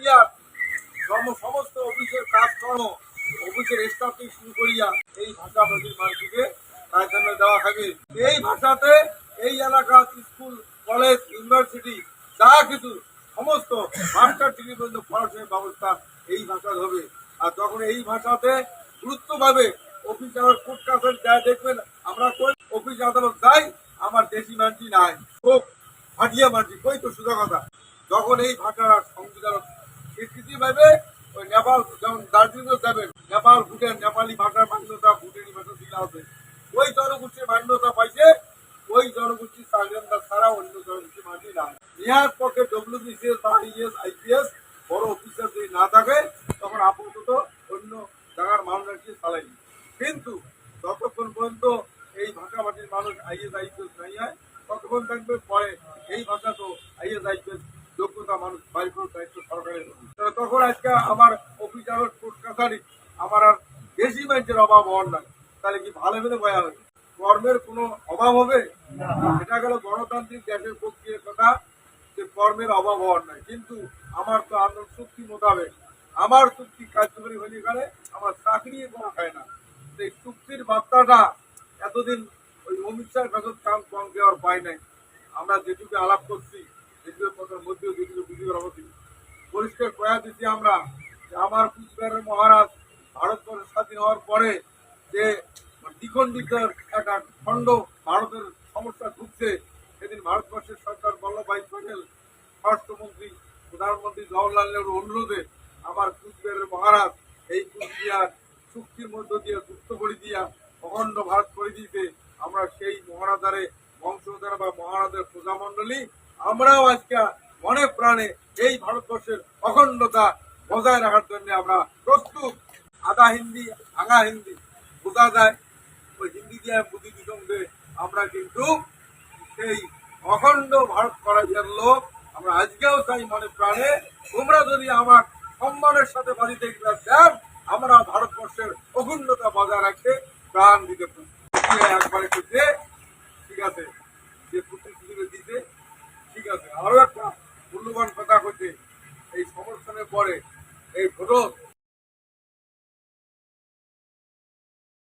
ইন্ডিয়ার সমস্ত অফিসের কাজকর্ম, অফিসের স্টাফ থেকে শুরু করিয়া এই ভাষা নদীর মানুষকে প্রাধান্য দেওয়া থাকে। এই ভাষাতে এই এলাকার স্কুল, কলেজ, ইউনিভার্সিটি যা কিছু সমস্ত মাস্টার ডিগ্রি পর্যন্ত পড়াশোনার ব্যবস্থা এই ভাষা হবে। আর যখন এই ভাষাতে গুরুত্ব পাবে, অফিস আদালত কোর্ট কাছারি যা দেখবেন, আমরা কই অফিস আদালত যাই, আমার দেশি মানছি নাই, খুব ভাটিয়া মানছি, কই তো সোজা কথা। যখন এই ভাষার সংবিধান স্বীকৃতি পাবে, ওই নেপাল যেমন দার্জিলিং যাবেন, নেপাল, ভুটান, নেপালি ভাষার মান্যতা, ভুটানি ভাষা দিলে হবে। ওই জনগোষ্ঠীর মান্যতা পাইছে, ওই জনগোষ্ঠীর স্বাধীনতা ছাড়া অন্য জনগোষ্ঠীর মানি না। ইহার পক্ষে ডব্লিউবিসিএস বা আইএস, আইপিএস বড় অফিসার যদি না থাকে, তখন আপাতত অন্য জায়গার মানুষকে চালাইনি। কিন্তু যতক্ষণ পর্যন্ত এই ভাষাভাষীর মানুষ আইএস, আইপিএস নাই হয়, ততক্ষণ থাকবে। পরে এই ভাষা তো আইএস, আইপিএস যোগ্যতা মানুষ বাইর করার দায়িত্ব সরকারের। তখন আজকে আমার অফিস আদালত কোর্ট কাছারি আমার আর বেশি মানুষের অভাব হওয়ার নাই, তাহলে কি ভালো মেনে বয়া হবে? কর্মের কোনো অভাব হবে? এটা গেল গণতান্ত্রিক দেশের প্রক্রিয়ার কথা, যে কর্মের অভাব হওয়ার নাই। কিন্তু আমার তো আন্দোলন চুক্তি মোতাবেক আমার চুক্তি কার্যকরী হয়ে গেলে আমার চাকরি কোনো খায় না। এই চুক্তির মাত্রাটা এতদিন ওই অমিত শাহের কাছে কাম কম দেওয়ার পায় নাই। আমরা যেটুকু আলাপ করছি, যেটুকু কথার মধ্যেও যেটুকু বিজয়ের অবধি পরিষ্কার কয়া দিচ্ছি আমরা, যে আমার কুচবিহারের মহারাজ ভারতবর্ষ স্বাধীন হওয়ার পরে যে দ্বিখণ্ডিত একটা খণ্ড ভারতের সমস্যা ঢুকছে, সেদিন ভারতবর্ষের সরকার বল্লভভাই প্যাটেল, স্বরাষ্ট্রমন্ত্রী, প্রধানমন্ত্রী জওয়াহরলাল নেহরুর অনুরোধে আমার কুচবিহারের মহারাজ এই কুচবিহার চুক্তির মধ্য দিয়ে যুক্ত করে দিয়া অখণ্ড ভারত করে দিতে, আমরা সেই মহারাজারে বংশধর বা মহারাজের প্রজামণ্ডলী আমরাও আজকে মনে প্রাণে এই ভারতবর্ষের অখণ্ডতা বজায় রাখার জন্য আমরা প্রস্তুত। আধা হিন্দি ভাঙা হিন্দি বোঝা যায়, ওই হিন্দি দিয়ে বুদ্ধি সঙ্গে আমরা কিন্তু সেই অখণ্ড ভারত করার লোক আমরা আজকেও চাই মনে প্রাণে। তোমরা যদি আমার সম্মানের সাথে বাড়িতে দেন, আমরা ভারতবর্ষের অখণ্ডতা বজায় রাখতে প্রাণ দিতে একবারে করতে, ঠিক আছে, যে প্রতিশ্রুতি দিতে, ঠিক আছে। আরো একটা মূল্যবান কথা করছে, এই সমর্থনের পরে এই ভোট